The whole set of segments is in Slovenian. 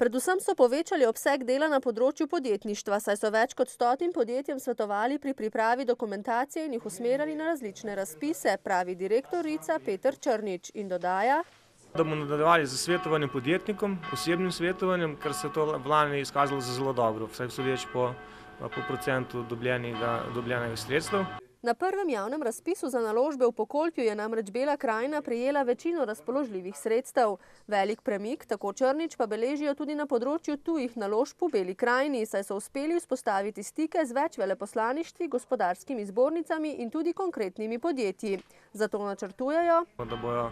Predvsem so povečali obseg dela na področju podjetništva, saj so več kot 100 podjetjem svetovali pri pripravi dokumentacije in jih usmerjali na različne razpise, pravi direktor RIC-a Peter Črnič in dodaja, da bomo nadaljevali z svetovanjem podjetnikom, osebnim svetovanjem, ker se to v lani izkazalo za zelo dobro, vsaj sodeč po procentu dobljenega sredstev. Na prvem javnem razpisu za naložbe v Pokolpju je namreč Bela krajina prejela večino razpoložljivih sredstev. Velik premik, tako Črnič, pa beležijo tudi na področju tujih naložb v Beli krajini, saj so uspeli vzpostaviti stike z več veleposlaništvi, gospodarskimi zbornicami in tudi konkretnimi podjetji. Zato načrtujejo, da bojo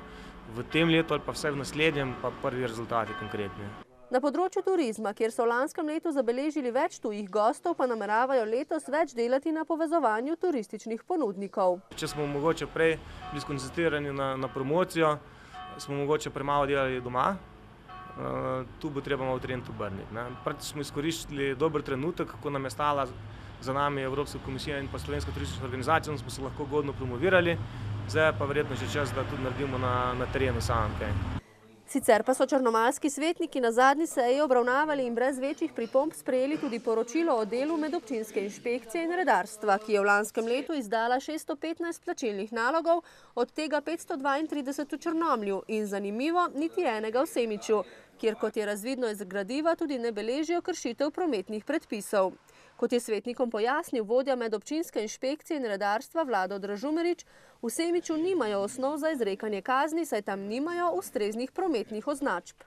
v tem letu ali pa vse v naslednjem pa prvi rezultati konkretni. Na področju turizma, kjer so v lanskem letu zabeležili več tujih gostov, pa nameravajo letos več delati na povezovanju turističnih ponudnikov. Če smo mogoče prej bili skoncentrirani na promocijo, smo mogoče premalo delali doma, tu bo treba malo trend obrniti. Prvič smo izkoristili dober trenutek, ko nam je stala za nami Evropska komisija in pa Slovenska turistična organizacija, smo se lahko godno promovirali, zdaj pa verjetno že čas, da tudi naredimo na terenu samem kaj. Sicer pa so črnomaljski svetniki na zadnji seji obravnavali in brez večjih pripomb sprejeli tudi poročilo o delu medobčinske inšpekcije in redarstva, ki je v lanskem letu izdala 615 plačilnih nalogov, od tega 532 v Črnomlju in zanimivo niti enega v Semiču, kjer, kot je razvidno iz gradiva, tudi ne beležijo kršitev prometnih predpisov. Kot je svetnikom pojasnil vodja medobčinske inšpekcije in redarstva Vlado Dražumerič, v Semiču nimajo osnov za izrekanje kazni, saj tam nimajo ustreznih prometnih označb.